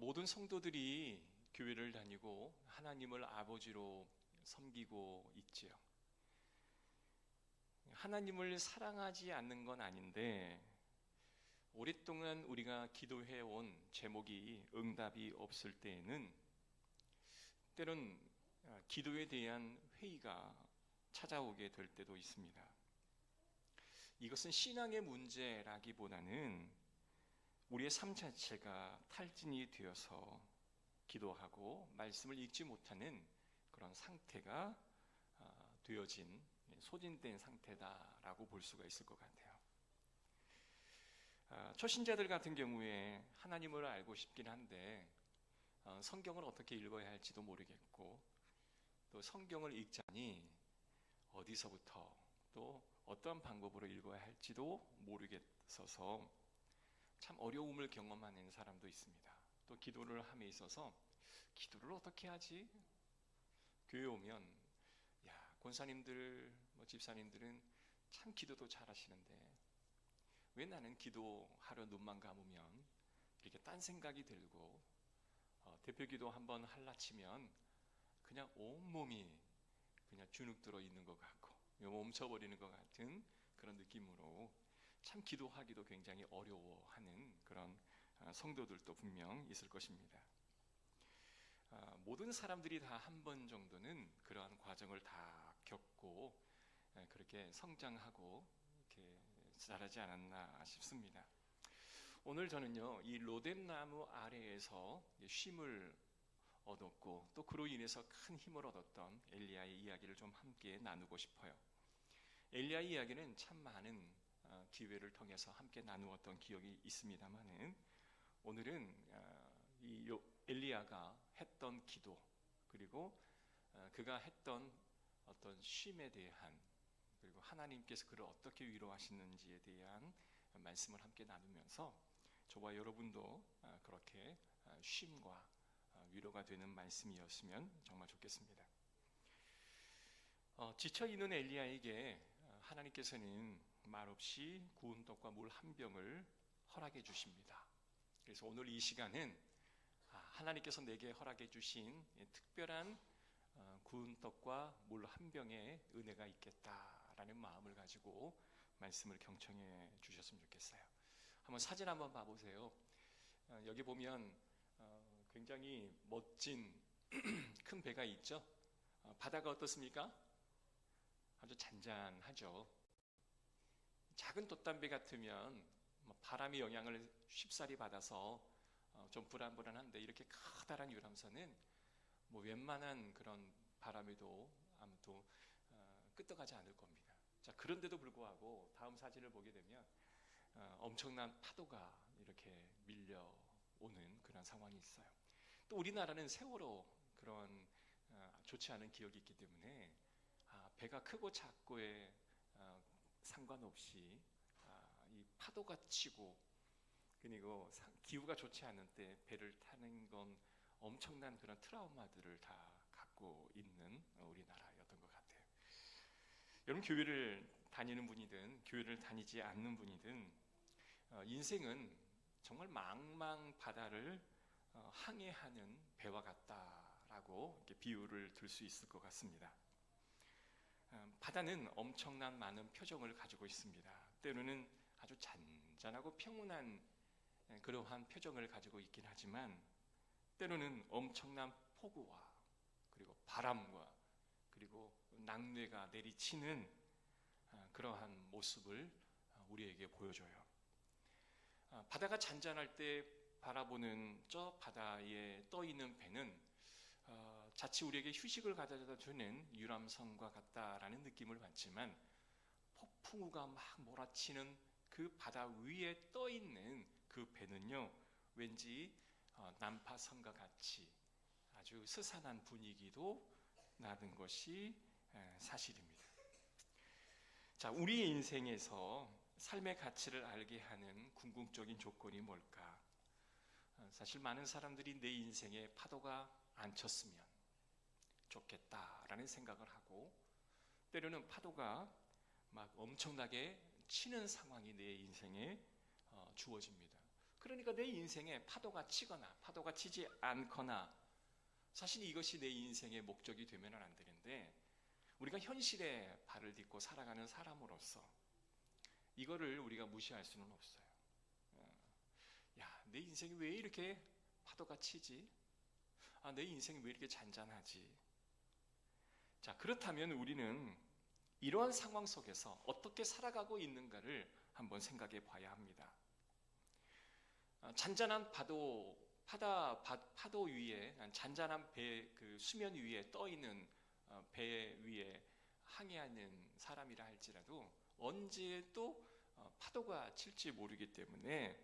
모든 성도들이 교회를 다니고 하나님을 아버지로 섬기고 있지요. 하나님을 사랑하지 않는 건 아닌데 오랫동안 우리가 기도해온 제목이 응답이 없을 때에는 때론 기도에 대한 회의가 찾아오게 될 때도 있습니다. 이것은 신앙의 문제라기보다는 우리의 삶 자체가 탈진이 되어서 기도하고 말씀을 읽지 못하는 그런 상태가 되어진 소진된 상태다라고 볼 수가 있을 것 같아요. 초신자들 같은 경우에 하나님을 알고 싶긴 한데 성경을 어떻게 읽어야 할지도 모르겠고 또 성경을 읽자니 어디서부터 또 어떤 방법으로 읽어야 할지도 모르겠어서 참 어려움을 경험하는 사람도 있습니다. 또 기도를 함에 있어서 기도를 어떻게 하지? 교회 오면 권사님들, 집사님들은 참 기도도 잘하시는데 왜 나는 기도하러 눈만 감으면 이렇게 딴 생각이 들고 대표 기도 한번 할라치면 그냥 온몸이 그냥 주눅 들어 있는 것 같고 멈춰버리는 것 같은 그런 느낌으로 참 기도하기도 굉장히 어려워하는 그런 성도들도 분명 있을 것입니다. 모든 사람들이 다 한 번 정도는 그러한 과정을 다 겪고 그렇게 성장하고 이렇게 자라지 않았나 싶습니다. 오늘 저는요, 이 로뎀나무 아래에서 쉼을 얻었고 또 그로 인해서 큰 힘을 얻었던 엘리야의 이야기를 좀 함께 나누고 싶어요. 엘리야의 이야기는 참 많은 기회를 통해서 함께 나누었던 기억이 있습니다만은 오늘은 이 엘리야가 했던 기도 그리고 그가 했던 어떤 쉼에 대한 그리고 하나님께서 그를 어떻게 위로하시는지에 대한 말씀을 함께 나누면서 저와 여러분도 그렇게 쉼과 위로가 되는 말씀이었으면 정말 좋겠습니다. 지쳐있는 엘리야에게 하나님께서는 말없이 구운 떡과 물 한 병을 허락해 주십니다. 그래서 오늘 이 시간은 하나님께서 내게 허락해 주신 특별한 구운 떡과 물 한 병의 은혜가 있겠다라는 마음을 가지고 말씀을 경청해 주셨으면 좋겠어요. 한번 사진 한번 봐보세요. 여기 보면 굉장히 멋진 큰 배가 있죠. 바다가 어떻습니까? 아주 잔잔하죠. 작은 돛담배 같으면 바람의 영향을 쉽사리 받아서 좀 불안불안한데 이렇게 커다란 유람선은 웬만한 그런 바람에도 아무도 끄떡하지 않을 겁니다. 자, 그런데도 불구하고 다음 사진을 보게 되면 엄청난 파도가 이렇게 밀려오는 그런 상황이 있어요. 또 우리나라는 세월호 그런 좋지 않은 기억이 있기 때문에 배가 크고 작고에 상관없이 이 파도가 치고 그리고 기후가 좋지 않은 때 배를 타는 건 엄청난 그런 트라우마들을 다 갖고 있는 우리나라였던 것 같아요. 여러분, 교회를 다니는 분이든 교회를 다니지 않는 분이든 인생은 정말 망망 바다를 항해하는 배와 같다라고 이렇게 비유를 들 수 있을 것 같습니다. 바다는 엄청난 많은 표정을 가지고 있습니다. 때로는 아주 잔잔하고 평온한 그러한 표정을 가지고 있긴 하지만 때로는 엄청난 폭우와 그리고 바람과 그리고 낙뢰가 내리치는 그러한 모습을 우리에게 보여줘요. 바다가 잔잔할 때 바라보는 저 바다에 떠 있는 배는 자칫 우리에게 휴식을 가져다 주는 유람선과 같다라는 느낌을 받지만 폭풍우가 막 몰아치는 그 바다 위에 떠 있는 그 배는요, 왠지 난파선과 같이 아주 스산한 분위기도 나는 것이 사실입니다. 자, 우리의 인생에서 삶의 가치를 알게 하는 궁극적인 조건이 뭘까? 사실 많은 사람들이 내 인생에 파도가 안 쳤으면 좋겠다라는 생각을 하고 때로는 파도가 막 엄청나게 치는 상황이 내 인생에 주어집니다. 그러니까 내 인생에 파도가 치거나 파도가 치지 않거나 사실 이것이 내 인생의 목적이 되면 안 되는데, 우리가 현실에 발을 딛고 살아가는 사람으로서 이거를 우리가 무시할 수는 없어요. 야, 내 인생이 왜 이렇게 파도가 치지? 내 인생이 왜 이렇게 잔잔하지? 자, 그렇다면 우리는 이러한 상황 속에서 어떻게 살아가고 있는가를 한번 생각해 봐야 합니다. 잔잔한 파도 위에, 잔잔한 배, 그 수면 위에 떠 있는 배 위에 항해하는 사람이라 할지라도 언제 또 파도가 칠지 모르기 때문에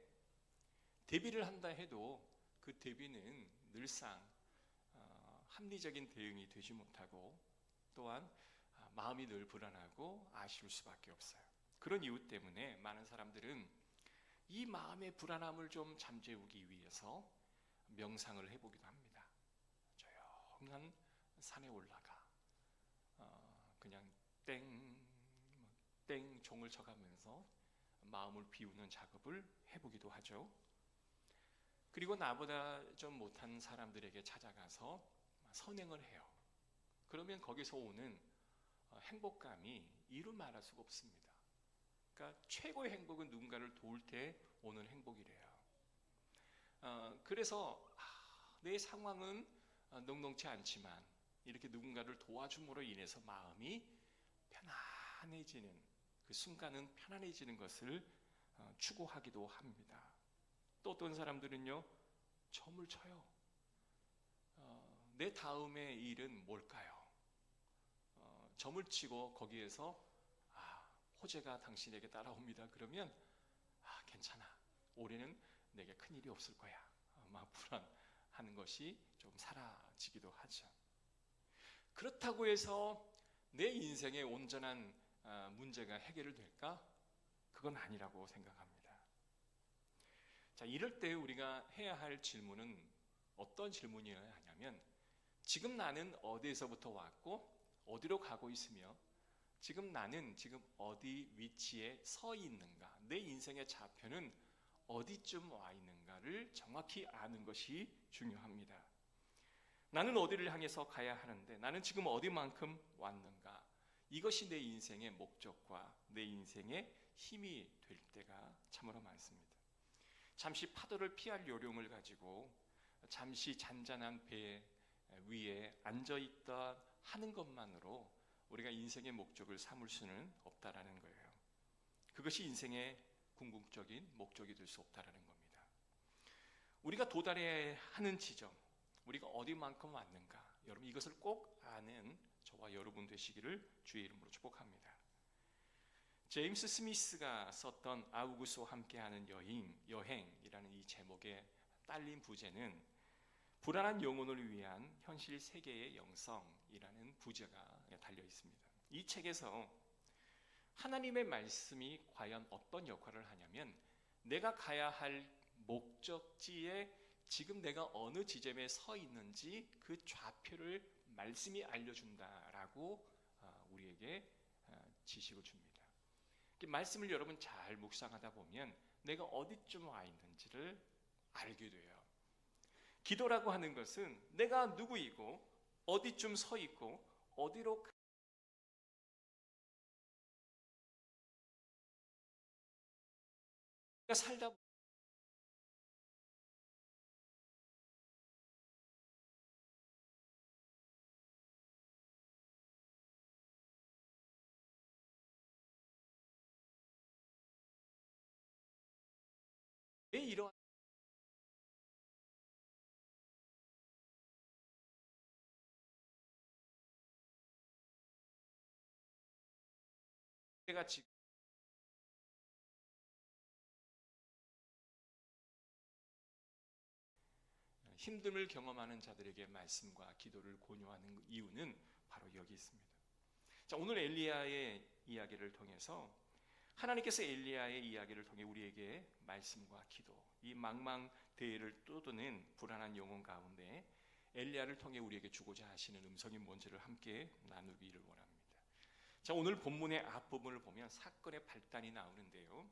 대비를 한다 해도 그 대비는 늘상 합리적인 대응이 되지 못하고, 또한 마음이 늘 불안하고 아쉬울 수밖에 없어요. 그런 이유 때문에 많은 사람들은 이 마음의 불안함을 좀 잠재우기 위해서 명상을 해보기도 합니다. 조용한 산에 올라가 그냥 땡 종을 쳐가면서 마음을 비우는 작업을 해보기도 하죠. 그리고 나보다 좀 못한 사람들에게 찾아가서 선행을 해요. 그러면 거기서 오는 행복감이 이루 말할 수가 없습니다. 그러니까 최고의 행복은 누군가를 도울 때 오는 행복이래요. 그래서 내 상황은 녹록치 않지만 이렇게 누군가를 도와줌으로 인해서 마음이 편안해지는, 그 순간은 편안해지는 것을 추구하기도 합니다. 또 어떤 사람들은요, 점을 쳐요. 내 다음의 일은 뭘까요? 점을 치고 거기에서 호재가 당신에게 따라옵니다. 그러면 괜찮아, 올해는 내게 큰일이 없을 거야, 막 불안하는 것이 좀 사라지기도 하죠. 그렇다고 해서 내 인생의 온전한 문제가 해결될까? 그건 아니라고 생각합니다. 자, 이럴 때 우리가 해야 할 질문은 어떤 질문이어야 하냐면, 지금 나는 어디에서부터 왔고 어디로 가고 있으며 지금 나는 어디 위치에 서 있는가, 내 인생의 좌표는 어디쯤 와 있는가를 정확히 아는 것이 중요합니다. 나는 어디를 향해서 가야 하는데 나는 지금 어디만큼 왔는가, 이것이 내 인생의 목적과 내 인생의 힘이 될 때가 참으로 많습니다. 잠시 파도를 피할 요령을 가지고 잠시 잔잔한 배 위에 앉아있다 하는 것만으로 우리가 인생의 목적을 삼을 수는 없다라는 거예요. 그것이 인생의 궁극적인 목적이 될 수 없다라는 겁니다. 우리가 도달해야 하는 지점, 우리가 어디만큼 왔는가, 여러분 이것을 꼭 아는 저와 여러분 되시기를 주의 이름으로 축복합니다. 제임스 스미스가 썼던 아우구스와 함께하는 여행이라는 이 제목에 딸린 부제는 불안한 영혼을 위한 현실 세계의 영성이라는 부제가 달려 있습니다. 이 책에서 하나님의 말씀이 과연 어떤 역할을 하냐면, 내가 가야 할 목적지에 지금 내가 어느 지점에 서 있는지 그 좌표를 말씀이 알려준다라고 우리에게 지식을 줍니다. 말씀을 여러분 잘 묵상하다 보면 내가 어디쯤 와 있는지를 알게 돼요. 기도라고 하는 것은 내가 누구이고 어디쯤 서 있고 어디로 살다 왜 이러한 내가 지금 힘듦을 경험하는 자들에게 말씀과 기도를 권유하는 이유는 바로 여기 있습니다. 자, 오늘 엘리야의 이야기를 통해서 하나님께서 엘리야의 이야기를 통해 우리에게 말씀과 기도, 이 망망대해를 떠도는 불안한 영혼 가운데 엘리야를 통해 우리에게 주고자 하시는 음성이 뭔지를 함께 나누기를 원합니다. 자, 오늘 본문의 앞부분을 보면 사건의 발단이 나오는데요.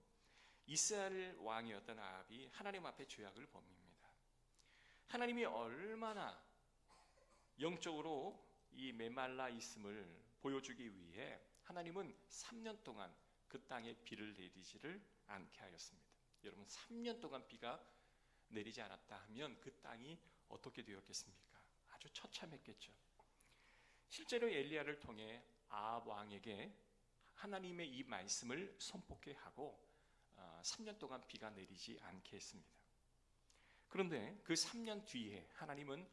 이스라엘 왕이었던 아합이 하나님 앞에 죄악을 범합니다. 하나님이 얼마나 영적으로 이 메말라 있음을 보여주기 위해 하나님은 3년 동안 그 땅에 비를 내리지를 않게 하였습니다. 여러분, 3년 동안 비가 내리지 않았다 하면 그 땅이 어떻게 되었겠습니까? 아주 처참했겠죠. 실제로 엘리야를 통해 아합 왕에게 하나님의 이 말씀을 선포케 하고 3년 동안 비가 내리지 않게 했습니다. 그런데 그 3년 뒤에 하나님은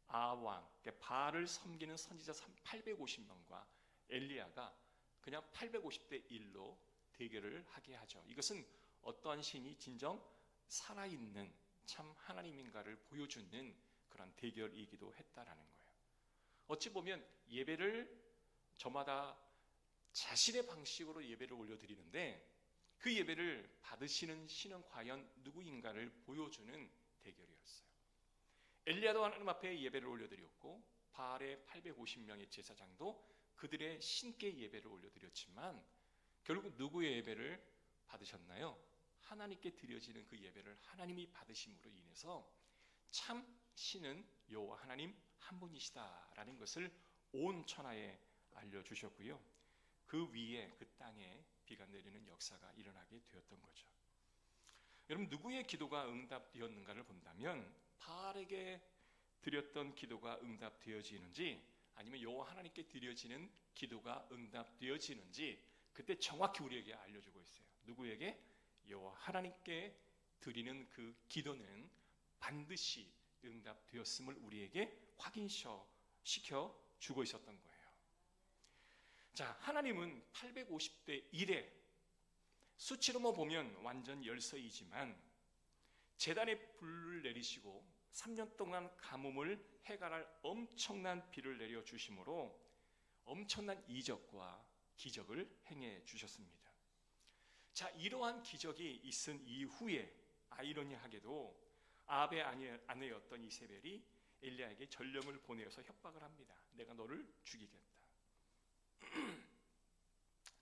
아합 왕, 바알을 섬기는 선지자 850명과 엘리야가 그냥 850대 1로 대결을 하게 하죠. 이것은 어떠한 신이 진정 살아있는 참 하나님인가를 보여주는 그런 대결이기도 했다라는 거예요. 어찌 보면 예배를 저마다 자신의 방식으로 예배를 올려드리는데 그 예배를 받으시는 신은 과연 누구인가를 보여주는 대결이었어요. 엘리야도 하나님 앞에 예배를 올려드렸고 바알의 850명의 제사장도 그들의 신께 예배를 올려드렸지만 결국 누구의 예배를 받으셨나요? 하나님께 드려지는 그 예배를 하나님이 받으심으로 인해서 참 신은 여호와 하나님 한 분이시다라는 것을 온 천하에 알려주셨고요. 그 위에 그 땅에 비가 내리는 역사가 일어나게 되었던 거죠. 여러분, 누구의 기도가 응답되었는가를 본다면 바알에게 드렸던 기도가 응답되어지는지 아니면 여호와 하나님께 드려지는 기도가 응답되어지는지 그때 정확히 우리에게 알려주고 있어요. 누구에게? 여호와 하나님께 드리는 그 기도는 반드시 응답되었음을 우리에게 확인시켜 주고 있었던 거예요. 자, 하나님은 850대 1에 수치로만 보면 완전 열서이지만 제단에 불을 내리시고 3년 동안 가뭄을 해갈할 엄청난 비를 내려주심으로 엄청난 이적과 기적을 행해 주셨습니다. 자, 이러한 기적이 있은 이후에 아이러니하게도 아합의 아내였던 이세벨이 엘리야에게 전령을 보내어서 협박을 합니다. 내가 너를 죽이겠다.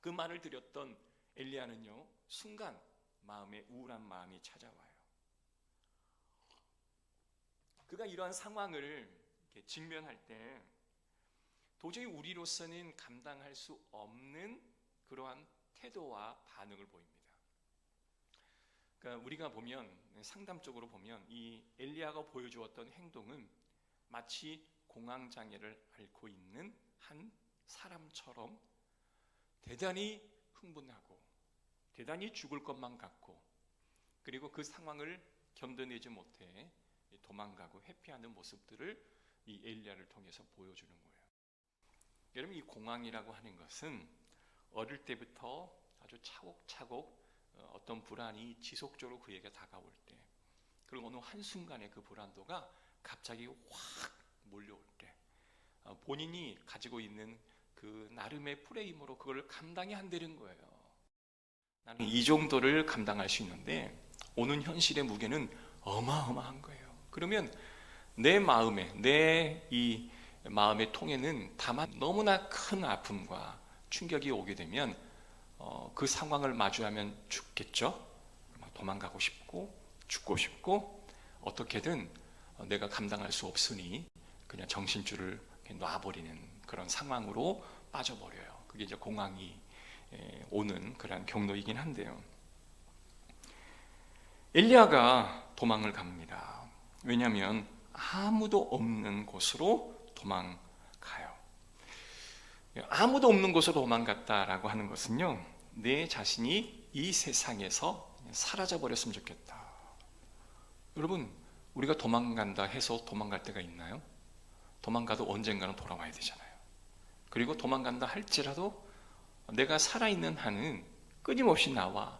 그 말을 드렸던 엘리야는요, 순간 마음에 우울한 마음이 찾아와요. 그가 이러한 상황을 직면할 때 도저히 우리로서는 감당할 수 없는 그러한 태도와 반응을 보입니다. 그러니까 우리가 보면 상담적으로 보면 이 엘리야가 보여주었던 행동은 마치 공황장애를 앓고 있는 한 사람처럼 대단히 흥분하고 대단히 죽을 것만 같고 그리고 그 상황을 견뎌내지 못해 도망가고 회피하는 모습들을 이 엘리야를 통해서 보여주는 거예요. 여러분, 이 공황이라고 하는 것은 어릴 때부터 아주 차곡차곡 어떤 불안이 지속적으로 그에게 다가올 때 그리고 어느 한순간에 그 불안도가 갑자기 확 몰려올 때 본인이 가지고 있는 그 나름의 프레임으로 그걸 감당이 안 되는 거예요. 나는 이 정도를 감당할 수 있는데 오는 현실의 무게는 어마어마한 거예요. 그러면 내 마음에 내 이 마음의 통에는 다만 너무나 큰 아픔과 충격이 오게 되면 그 상황을 마주하면 죽겠죠. 도망가고 싶고 죽고 싶고 어떻게든 내가 감당할 수 없으니 그냥 정신줄을 놔버리는 그런 상황으로 빠져버려요. 그게 이제 공황이 오는 그런 경로이긴 한데요. 엘리야가 도망을 갑니다. 왜냐하면 아무도 없는 곳으로 도망가요. 아무도 없는 곳으로 도망갔다라고 하는 것은요, 내 자신이 이 세상에서 사라져 버렸으면 좋겠다. 여러분, 우리가 도망간다 해서 도망갈 때가 있나요? 도망가도 언젠가는 돌아와야 되잖아요. 그리고 도망간다 할지라도 내가 살아있는 한은 끊임없이 나와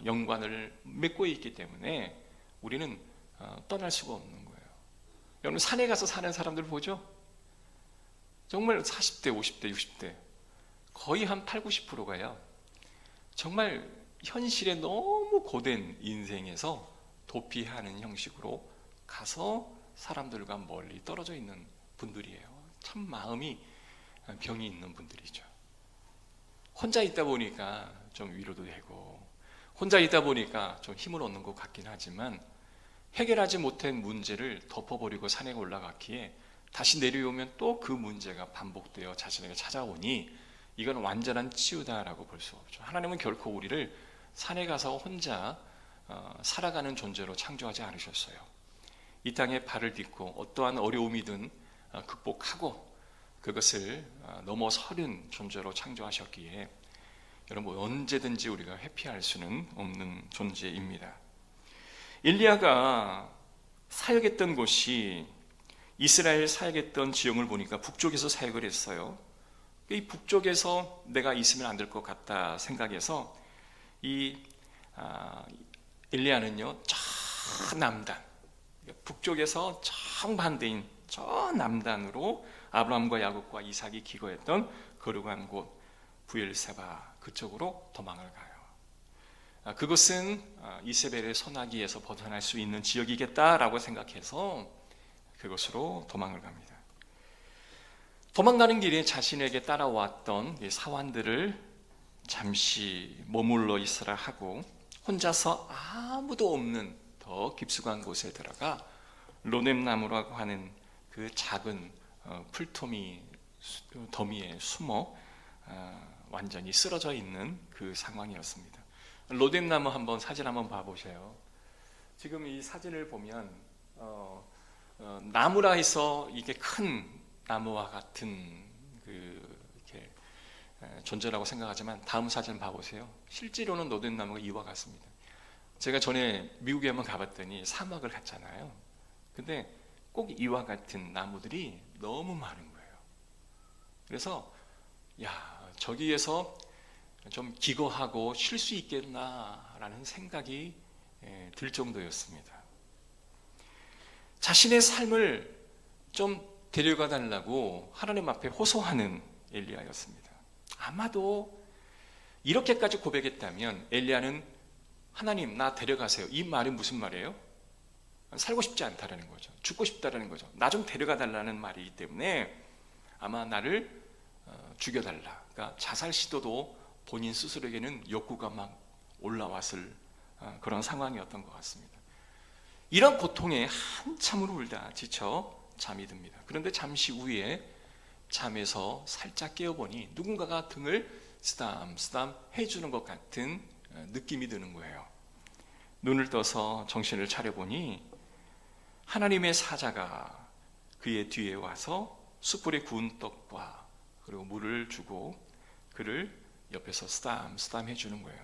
연관을 맺고 있기 때문에 우리는 떠날 수가 없는 거예요. 여러분, 산에 가서 사는 사람들 보죠? 정말 40대, 50대, 60대 거의 한 8, 90%가요. 정말 현실에 너무 고된 인생에서 도피하는 형식으로 가서 사람들과 멀리 떨어져 있는 분들이에요. 참 마음이 병이 있는 분들이죠. 혼자 있다 보니까 좀 위로도 되고 혼자 있다 보니까 좀 힘을 얻는 것 같긴 하지만 해결하지 못한 문제를 덮어버리고 산에 올라갔기에 다시 내려오면 또 그 문제가 반복되어 자신에게 찾아오니 이건 완전한 치유다라고 볼 수 없죠. 하나님은 결코 우리를 산에 가서 혼자 살아가는 존재로 창조하지 않으셨어요. 이 땅에 발을 딛고 어떠한 어려움이든 극복하고 그것을 넘어서는 존재로 창조하셨기에 여러분 언제든지 우리가 회피할 수는 없는 존재입니다. 엘리야가 사역했던 곳이 이스라엘 사역했던 지형을 보니까 북쪽에서 사역을 했어요. 이 북쪽에서 내가 있으면 안 될 것 같다 생각해서 이 엘리야는요 저 남단, 북쪽에서 정반대인 저 남단으로 아브라함과 야곱과 이삭이 기거했던 거룩한 곳 브엘세바 그쪽으로 도망을 가요. 그것은 이세벨의 소나기에서 벗어날 수 있는 지역이겠다라고 생각해서 그것으로 도망을 갑니다. 도망가는 길에 자신에게 따라왔던 사환들을 잠시 머물러 있으라 하고 혼자서 아무도 없는 더 깊숙한 곳에 들어가 로뎀나무라고 하는 그 작은 풀토미 더미에 숨어 완전히 쓰러져 있는 그 상황이었습니다. 로뎀나무 한번 사진 한번 봐보세요. 지금 이 사진을 보면 나무라 해서 이게 큰 나무와 같은 이렇게 존재라고 생각하지만 다음 사진 봐보세요. 실제로는 로뎀나무가 이와 같습니다. 제가 전에 미국에 한번 가봤더니 사막을 갔잖아요. 근데 꼭 이와 같은 나무들이 너무 많은 거예요. 그래서 저기에서 좀 기거하고 쉴 수 있겠나라는 생각이 들 정도였습니다. 자신의 삶을 좀 데려가 달라고 하나님 앞에 호소하는 엘리야였습니다. 아마도 이렇게까지 고백했다면 엘리야는 하나님 나 데려가세요. 이 말이 무슨 말이에요? 살고 싶지 않다라는 거죠. 죽고 싶다라는 거죠. 나 좀 데려가 달라는 말이기 때문에 아마 나를 죽여달라. 그러니까 자살 시도도 본인 스스로에게는 욕구가 막 올라왔을 그런 상황이었던 것 같습니다. 이런 고통에 한참을 울다 지쳐 잠이 듭니다. 그런데 잠시 후에 잠에서 살짝 깨어보니 누군가가 등을 쓰담쓰담 해주는 것 같은 느낌이 드는 거예요. 눈을 떠서 정신을 차려보니 하나님의 사자가 그의 뒤에 와서 숯불에 구운 떡과 그리고 물을 주고 그를 옆에서 쓰담쓰담 해주는 거예요.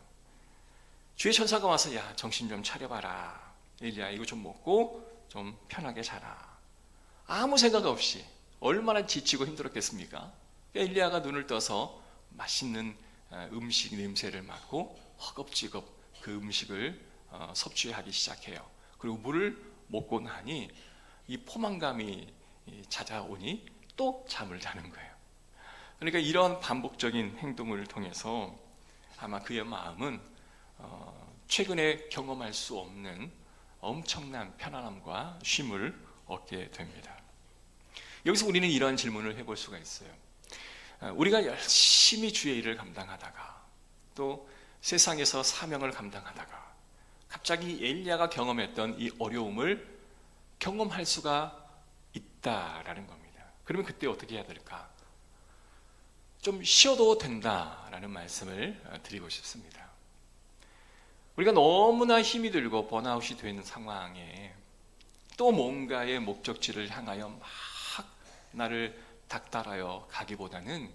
주의 천사가 와서 야 정신 좀 차려봐라. 엘리야 이거 좀 먹고 좀 편하게 자라. 아무 생각 없이 얼마나 지치고 힘들었겠습니까? 엘리야가 눈을 떠서 맛있는 음식 냄새를 맡고 허겁지겁 그 음식을 섭취하기 시작해요. 그리고 물을 먹고 나니 이 포만감이 찾아오니 또 잠을 자는 거예요. 그러니까 이런 반복적인 행동을 통해서 아마 그의 마음은 최근에 경험할 수 없는 엄청난 편안함과 쉼을 얻게 됩니다. 여기서 우리는 이런 질문을 해볼 수가 있어요. 우리가 열심히 주의 일을 감당하다가 또 세상에서 사명을 감당하다가 갑자기 엘리야가 경험했던 이 어려움을 경험할 수가 있다라는 겁니다. 그러면 그때 어떻게 해야 될까? 좀 쉬어도 된다라는 말씀을 드리고 싶습니다. 우리가 너무나 힘이 들고 번아웃이 되는 상황에 또 뭔가의 목적지를 향하여 막 나를 닥달하여 가기보다는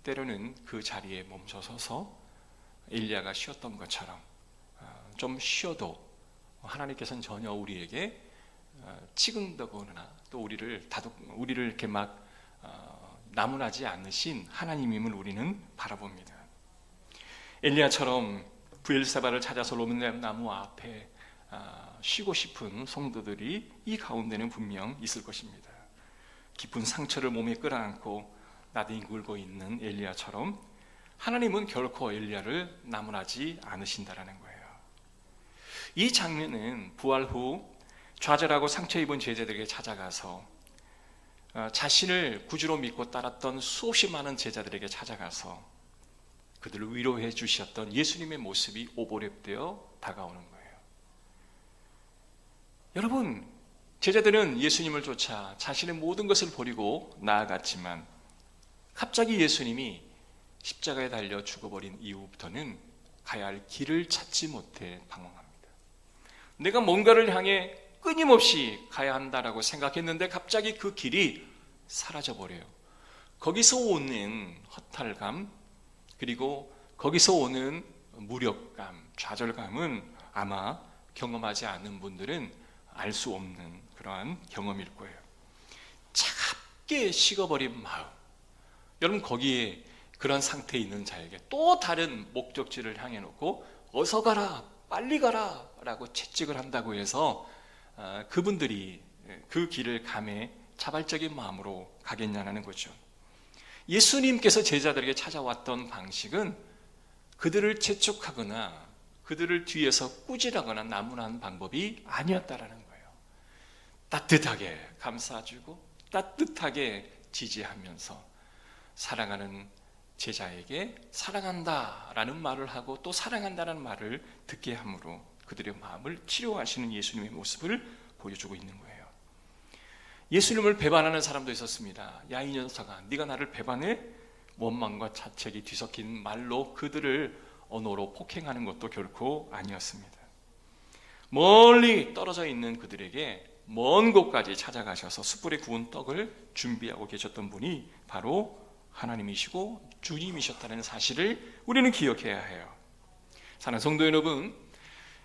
때로는 그 자리에 멈춰서서 엘리야가 쉬었던 것처럼 좀 쉬어도 하나님께서는 전혀 우리에게 치근다거나 또 우리를 이렇게 막 나무라지 않으신 하나님임을 우리는 바라봅니다. 엘리야처럼 브엘세바를 찾아서 로뎀나무 앞에 쉬고 싶은 성도들이 이 가운데는 분명 있을 것입니다. 깊은 상처를 몸에 끌어안고 나뒹굴고 있는 엘리야처럼 하나님은 결코 엘리야를 나무라지 않으신다라는 거예요. 이 장면은 부활 후 좌절하고 상처 입은 제자들에게 찾아가서 자신을 구주로 믿고 따랐던 수없이 많은 제자들에게 찾아가서 그들을 위로해 주셨던 예수님의 모습이 오버랩되어 다가오는 거예요. 여러분, 제자들은 예수님을 쫓아 자신의 모든 것을 버리고 나아갔지만 갑자기 예수님이 십자가에 달려 죽어버린 이후부터는 가야 할 길을 찾지 못해 방황합니다. 내가 뭔가를 향해 끊임없이 가야 한다라고 생각했는데 갑자기 그 길이 사라져버려요. 거기서 오는 허탈감, 그리고 거기서 오는 무력감, 좌절감은 아마 경험하지 않은 분들은 알 수 없는 그러한 경험일 거예요. 차갑게 식어버린 마음. 여러분, 거기에 그런 상태에 있는 자에게 또 다른 목적지를 향해 놓고 어서 가라, 빨리 가라 라고 채찍을 한다고 해서 그분들이 그 길을 감해 자발적인 마음으로 가겠냐는 거죠. 예수님께서 제자들에게 찾아왔던 방식은 그들을 재촉하거나 그들을 뒤에서 꾸짖하거나 나무라는 방법이 아니었다라는 거예요. 따뜻하게 감싸주고 따뜻하게 지지하면서 사랑하는 제자에게 사랑한다라는 말을 하고 또 사랑한다는 말을 듣게 함으로 그들의 마음을 치료하시는 예수님의 모습을 보여주고 있는 거예요. 예수님을 배반하는 사람도 있었습니다. 야, 이 녀석아, 네가 나를 배반해? 원망과 자책이 뒤섞인 말로 그들을 언어로 폭행하는 것도 결코 아니었습니다. 멀리 떨어져 있는 그들에게 먼 곳까지 찾아가셔서 숯불에 구운 떡을 준비하고 계셨던 분이 바로 하나님이시고 주님이셨다는 사실을 우리는 기억해야 해요. 사랑하는 성도 여러분,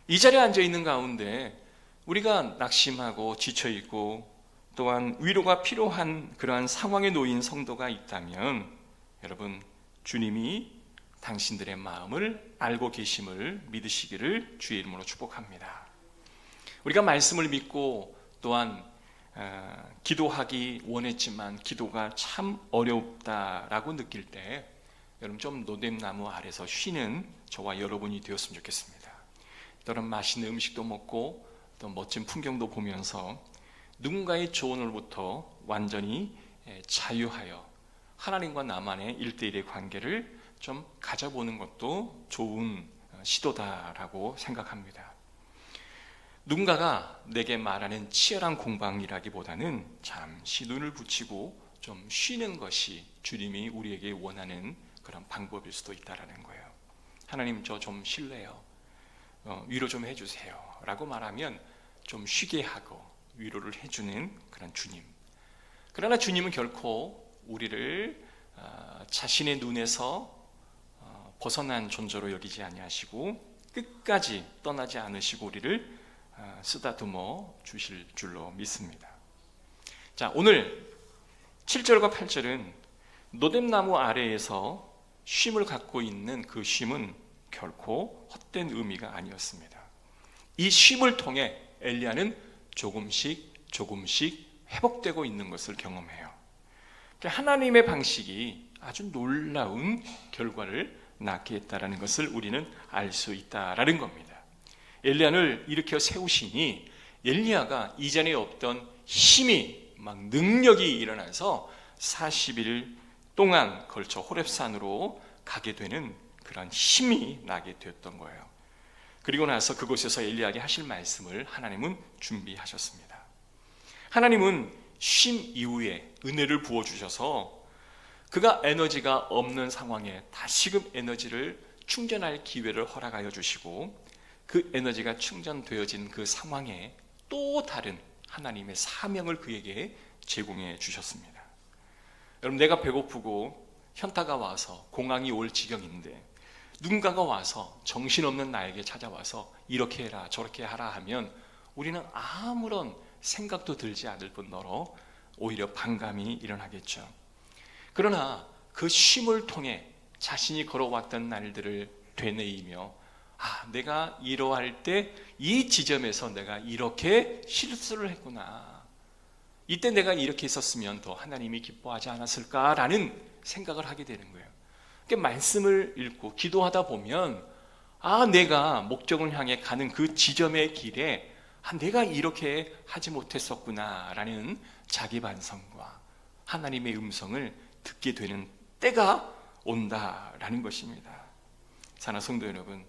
이 자리에 앉아 있는 가운데 우리가 낙심하고 지쳐있고 또한 위로가 필요한 그러한 상황에 놓인 성도가 있다면 여러분, 주님이 당신들의 마음을 알고 계심을 믿으시기를 주의 이름으로 축복합니다. 우리가 말씀을 믿고 또한 기도하기 원했지만 기도가 참 어렵다라고 느낄 때 여러분, 좀 노뎀나무 아래서 쉬는 저와 여러분이 되었으면 좋겠습니다. 또는 맛있는 음식도 먹고 또 멋진 풍경도 보면서 누군가의 조언으로부터 완전히 자유하여 하나님과 나만의 1대1의 관계를 좀 가져보는 것도 좋은 시도다라고 생각합니다. 누군가가 내게 말하는 치열한 공방이라기보다는 잠시 눈을 붙이고 좀 쉬는 것이 주님이 우리에게 원하는 그런 방법일 수도 있다라는 거예요. 하나님, 저 좀 쉴래요. 위로 좀 해주세요 라고 말하면 좀 쉬게 하고 위로를 해주는 그런 주님. 그러나 주님은 결코 우리를 자신의 눈에서 벗어난 존재로 여기지 아니하시고 끝까지 떠나지 않으시고 우리를 쓰다듬어 주실 줄로 믿습니다. 자, 오늘 7절과 8절은 노뎀나무 아래에서 쉼을 갖고 있는 그 쉼은 결코 헛된 의미가 아니었습니다. 이 쉼을 통해 엘리야는 조금씩 회복되고 있는 것을 경험해요. 하나님의 방식이 아주 놀라운 결과를 낳게 했다라는 것을 우리는 알 수 있다라는 겁니다. 엘리야를 일으켜 세우시니 엘리야가 이전에 없던 힘이 막 능력이 일어나서 40일 동안 걸쳐 호렙산으로 가게 되는 그런 힘이 나게 되었던 거예요. 그리고 나서 그곳에서 엘리야에게 하실 말씀을 하나님은 준비하셨습니다. 하나님은 쉼 이후에 은혜를 부어주셔서 그가 에너지가 없는 상황에 다시금 에너지를 충전할 기회를 허락하여 주시고 그 에너지가 충전되어진 그 상황에 또 다른 하나님의 사명을 그에게 제공해 주셨습니다. 여러분, 내가 배고프고 현타가 와서 공황이 올 지경인데 누군가가 와서 정신없는 나에게 찾아와서 이렇게 해라 저렇게 하라 하면 우리는 아무런 생각도 들지 않을 뿐더러 오히려 반감이 일어나겠죠. 그러나 그 쉼을 통해 자신이 걸어왔던 날들을 되뇌이며 내가 이러할 때 이 지점에서 내가 이렇게 실수를 했구나, 이때 내가 이렇게 있었으면 더 하나님이 기뻐하지 않았을까라는 생각을 하게 되는 거예요. 그러니까 말씀을 읽고 기도하다 보면 내가 목적을 향해 가는 그 지점의 길에 내가 이렇게 하지 못했었구나 라는 자기 반성과 하나님의 음성을 듣게 되는 때가 온다라는 것입니다. 사랑하는 성도 여러분,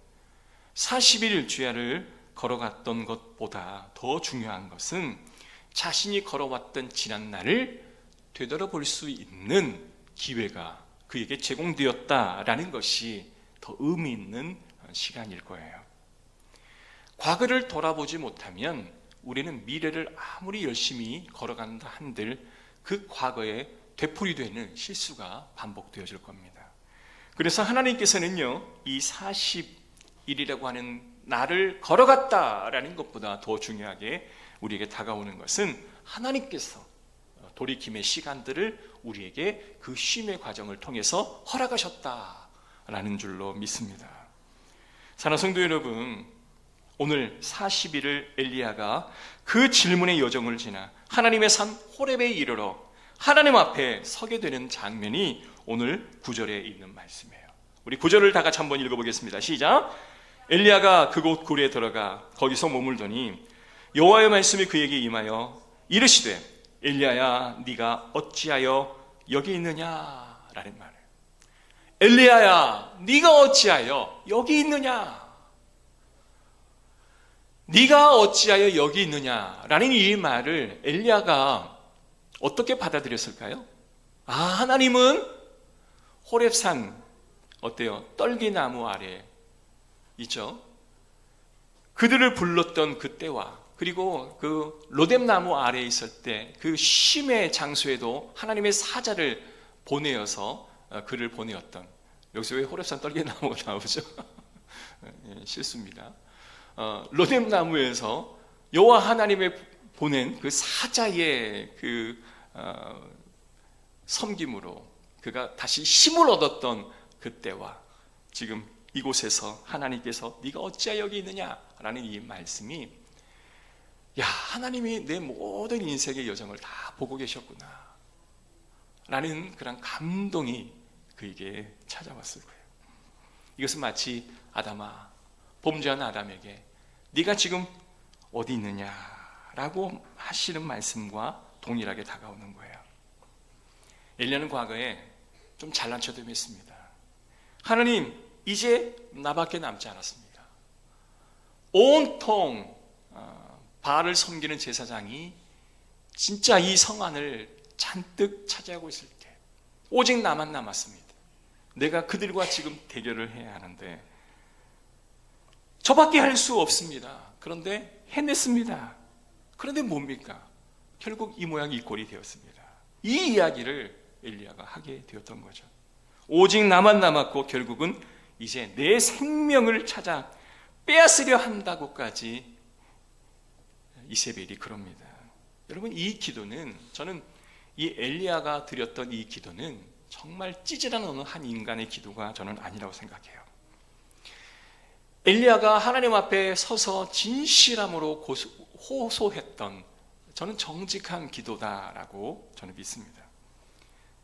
40일 주야를 걸어갔던 것보다 더 중요한 것은 자신이 걸어왔던 지난 날을 되돌아볼 수 있는 기회가 그에게 제공되었다라는 것이 더 의미 있는 시간일 거예요. 과거를 돌아보지 못하면 우리는 미래를 아무리 열심히 걸어간다 한들 그 과거에 되풀이되는 실수가 반복되어질 겁니다. 그래서 하나님께서는요, 이 40일이라고 하는 날을 걸어갔다라는 것보다 더 중요하게 우리에게 다가오는 것은 하나님께서 돌이킴의 시간들을 우리에게 그 쉼의 과정을 통해서 허락하셨다라는 줄로 믿습니다. 사랑하는 성도 여러분, 오늘 40일을 엘리야가 그 질문의 여정을 지나 하나님의 산 호렙에 이르러 하나님 앞에 서게 되는 장면이 오늘 9절에 있는 말씀이에요. 우리 9절을 다 같이 한번 읽어보겠습니다. 시작. 엘리야가 그곳 굴에 들어가 거기서 머물더니 여호와의 말씀이 그에게 임하여 이르시되 엘리야야 네가 어찌하여 여기 있느냐 라는 말을. 엘리야야 네가 어찌하여 여기 있느냐, 네가 어찌하여 여기 있느냐라는 이 말을 엘리야가 어떻게 받아들였을까요? 아, 하나님은 호렙산 어때요? 떨기나무 아래 있죠. 그들을 불렀던 그때와 그리고 그 로뎀나무 아래에 있을 때 그 쉼의 장소에도 하나님의 사자를 보내어서 그를 보내었던, 여기서 왜 호렙산 떨기나무가 나오죠? 실수입니다. 로뎀나무에서 여호와 하나님의 보낸 그 사자의 그 섬김으로 그가 다시 힘을 얻었던 그때와 지금 이곳에서 하나님께서 네가 어찌하여 여기 있느냐라는 이 말씀이, 야, 하나님이 내 모든 인생의 여정을 다 보고 계셨구나 라는 그런 감동이 그에게 찾아왔을 거예요. 이것은 마치 아담아, 범죄한 아담에게 네가 지금 어디 있느냐라고 하시는 말씀과 동일하게 다가오는 거예요. 엘리야는 과거에 좀 잘난 척도 했습니다. 하나님, 이제 나밖에 남지 않았습니다. 온통 바알을 섬기는 제사장이 진짜 이 성안을 잔뜩 차지하고 있을 때 오직 나만 남았습니다. 내가 그들과 지금 대결을 해야 하는데 저밖에 할 수 없습니다. 그런데 해냈습니다. 그런데 뭡니까? 결국 이 모양 이 꼴이 되었습니다. 이 이야기를 엘리야가 하게 되었던 거죠. 오직 나만 남았고 결국은 이제 내 생명을 찾아 빼앗으려 한다고까지 이세벨이 그럽니다. 여러분, 이 기도는, 저는 이 엘리야가 드렸던 이 기도는 정말 찌질한 어느 한 인간의 기도가 저는 아니라고 생각해요. 엘리야가 하나님 앞에 서서 진실함으로 호소했던, 저는 정직한 기도다라고 저는 믿습니다.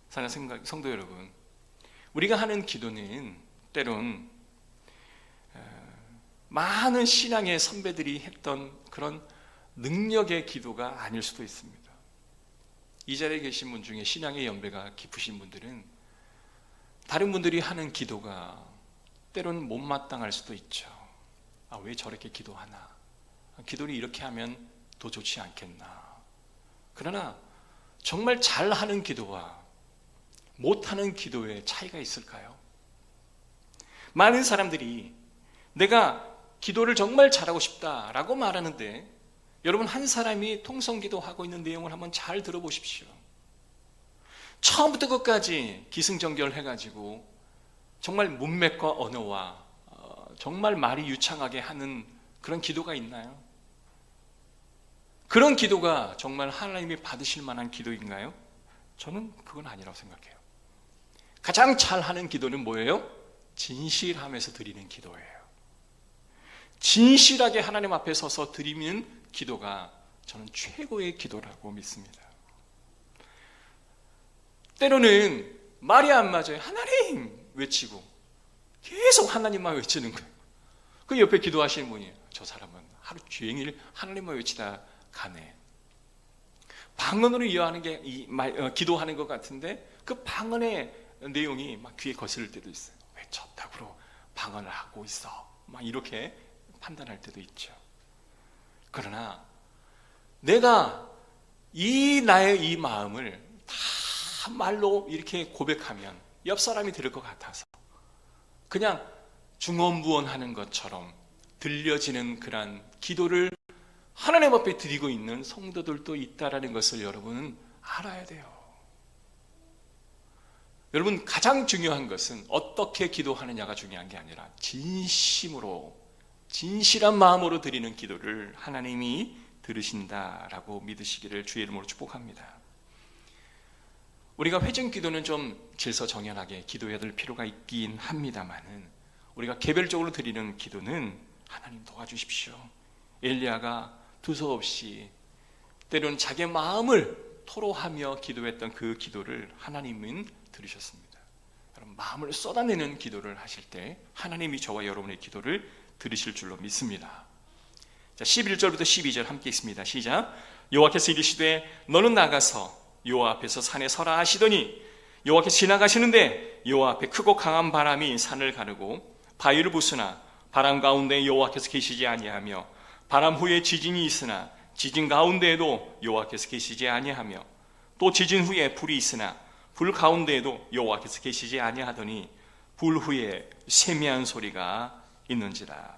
사랑하는 성도 여러분, 우리가 하는 기도는 때론 많은 신앙의 선배들이 했던 그런 능력의 기도가 아닐 수도 있습니다. 이 자리에 계신 분 중에 신앙의 연배가 깊으신 분들은 다른 분들이 하는 기도가 때로는 못마땅할 수도 있죠. 아, 왜 저렇게 기도하나? 기도를 이렇게 하면 더 좋지 않겠나? 그러나 정말 잘하는 기도와 못하는 기도의 차이가 있을까요? 많은 사람들이 내가 기도를 정말 잘하고 싶다라고 말하는데, 여러분, 한 사람이 통성기도하고 있는 내용을 한번 잘 들어보십시오. 처음부터 끝까지 기승전결해가지고 정말 문맥과 언어와 정말 말이 유창하게 하는 그런 기도가 있나요? 그런 기도가 정말 하나님이 받으실 만한 기도인가요? 저는 그건 아니라고 생각해요. 가장 잘하는 기도는 뭐예요? 진실함에서 드리는 기도예요. 진실하게 하나님 앞에 서서 드리는 기도가 저는 최고의 기도라고 믿습니다. 때로는 말이 안 맞아요. 하나님 외치고 계속 하나님만 외치는 거예요. 그 옆에 기도하시는 분이, 저 사람은 하루 종일 하나님만 외치다 가네. 방언으로 이어하는 게 기도하는 것 같은데 그 방언의 내용이 막 귀에 거슬릴 때도 있어요. 외쳤다고 방언을 하고 있어, 막 이렇게 판단할 때도 있죠. 그러나 내가 나의 이 마음을 다 말로 이렇게 고백하면 옆 사람이 들을 것 같아서 그냥 중언부언하는 것처럼 들려지는 그런 기도를 하나님 앞에 드리고 있는 성도들도 있다라는 것을 여러분은 알아야 돼요. 여러분, 가장 중요한 것은 어떻게 기도하느냐가 중요한 게 아니라 진심으로, 진실한 마음으로 드리는 기도를 하나님이 들으신다라고 믿으시기를 주의 이름으로 축복합니다. 우리가 회중 기도는 좀 질서정연하게 기도해야 될 필요가 있긴 합니다만은, 우리가 개별적으로 드리는 기도는 하나님 도와주십시오. 엘리야가 두서없이 때로는 자기의 마음을 토로하며 기도했던 그 기도를 하나님은 들으셨습니다. 여러분, 마음을 쏟아내는 기도를 하실 때 하나님이 저와 여러분의 기도를 들으실 줄로 믿습니다. 자, 11절부터 12절 함께 읽습니다. 시작. 여호와께서 이르시되 너는 나가서 여호와 앞에서 산에 서라 하시더니 여호와께서 지나가시는데 여호와 앞에 크고 강한 바람이 산을 가르고 바위를 부수나 바람 가운데 여호와께서 계시지 아니하며 바람 후에 지진이 있으나 지진 가운데에도 여호와께서 계시지 아니하며 또 지진 후에 불이 있으나 불 가운데에도 여호와께서 계시지 아니하더니 불 후에 세미한 소리가 있는지라.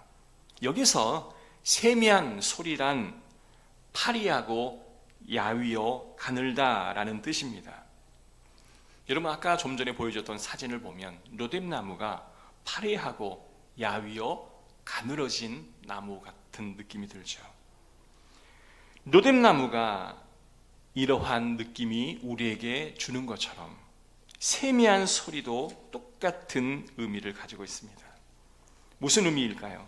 여기서 세미한 소리란 파리하고 야위어 가늘다라는 뜻입니다. 여러분, 아까 좀 전에 보여줬던 사진을 보면 로뎀나무가 파리하고 야위어 가늘어진 나무 같은 느낌이 들죠. 로뎀나무가 이러한 느낌이 우리에게 주는 것처럼 세미한 소리도 똑같은 의미를 가지고 있습니다. 무슨 의미일까요?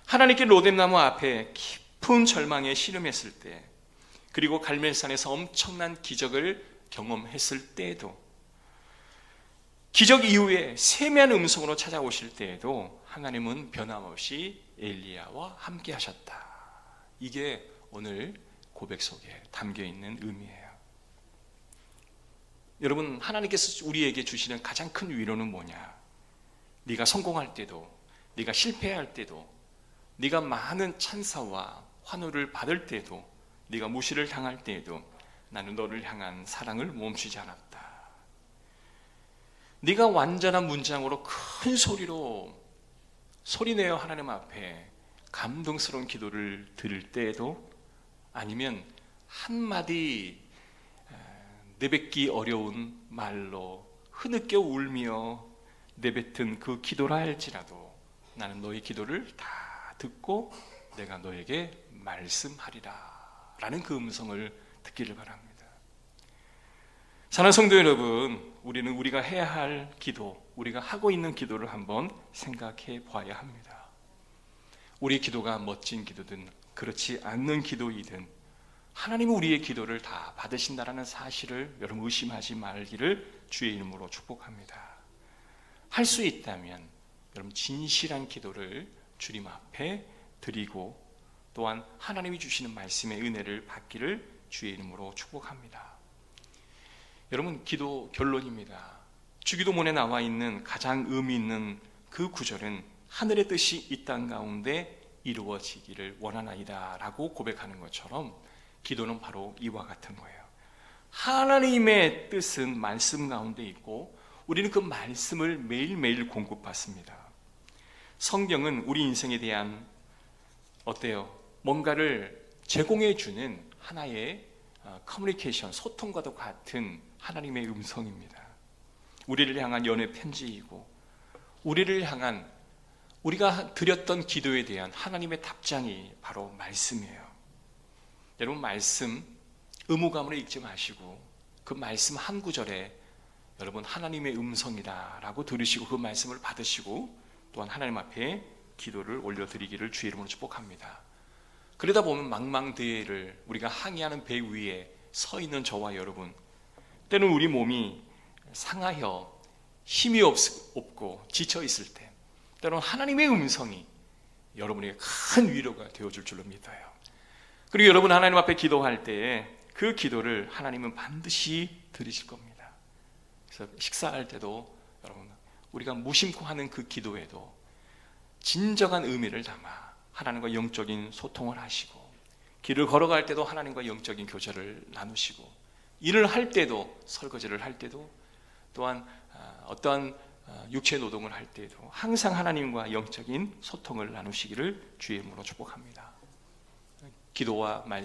하나님께 로뎀나무 앞에 깊은 절망에 씨름했을 때, 그리고 갈멜산에서 엄청난 기적을 경험했을 때에도, 기적 이후에 세미한 음성으로 찾아오실 때에도 하나님은 변함없이 엘리야와 함께 하셨다. 이게 오늘 고백 속에 담겨있는 의미예요. 여러분, 하나님께서 우리에게 주시는 가장 큰 위로는 뭐냐? 네가 성공할 때도, 네가 실패할 때도, 네가 많은 찬사와 환호를 받을 때도, 네가 무시를 당할 때에도 나는 너를 향한 사랑을 멈추지 않았다. 네가 완전한 문장으로 큰 소리로 소리내어 하나님 앞에 감동스러운 기도를 드릴 때에도, 아니면 한마디 내뱉기 어려운 말로 흐느껴 울며 내뱉은 그 기도라 할지라도 나는 너의 기도를 다 듣고 내가 너에게 말씀하리라 라는 그 음성을 듣기를 바랍니다. 사랑하는 성도 여러분, 우리는 우리가 해야 할 기도, 우리가 하고 있는 기도를 한번 생각해 봐야 합니다. 우리의 기도가 멋진 기도든 그렇지 않는 기도이든 하나님은 우리의 기도를 다 받으신다라는 사실을 여러분 의심하지 말기를 주의 이름으로 축복합니다. 할 수 있다면 여러분 진실한 기도를 주님 앞에 드리고, 또한 하나님이 주시는 말씀의 은혜를 받기를 주의 이름으로 축복합니다. 여러분, 기도 결론입니다. 주기도문에 나와 있는 가장 의미 있는 그 구절은 하늘의 뜻이 이 땅 가운데 이루어지기를 원하나이다 라고 고백하는 것처럼 기도는 바로 이와 같은 거예요. 하나님의 뜻은 말씀 가운데 있고 우리는 그 말씀을 매일매일 공급받습니다. 성경은 우리 인생에 대한 어때요? 뭔가를 제공해 주는 하나의 커뮤니케이션, 소통과도 같은 하나님의 음성입니다. 우리를 향한 연애 편지이고, 우리를 향한 우리가 드렸던 기도에 대한 하나님의 답장이 바로 말씀이에요. 여러분, 말씀 의무감으로 읽지 마시고 그 말씀 한 구절에 여러분 하나님의 음성이다라고 들으시고 그 말씀을 받으시고 또한 하나님 앞에 기도를 올려드리기를 주의 이름으로 축복합니다. 그러다 보면 망망대해를 우리가 항해하는 배 위에 서 있는 저와 여러분, 때는 우리 몸이 상하여 힘이 없고 지쳐 있을 때 때로는 하나님의 음성이 여러분에게 큰 위로가 되어줄 줄로 믿어요. 그리고 여러분 하나님 앞에 기도할 때에 그 기도를 하나님은 반드시 들으실 겁니다. 그래서 식사할 때도 여러분 우리가 무심코 하는 그 기도에도 진정한 의미를 담아 하나님과 영적인 소통을 하시고, 길을 걸어갈 때도 하나님과 영적인 교제를 나누시고, 일을 할 때도, 설거지를 할 때도, 또한 어떠한 육체 노동을 할 때에도 항상 하나님과 영적인 소통을 나누시기를 주의 이름으로 축복합니다. 기도와 말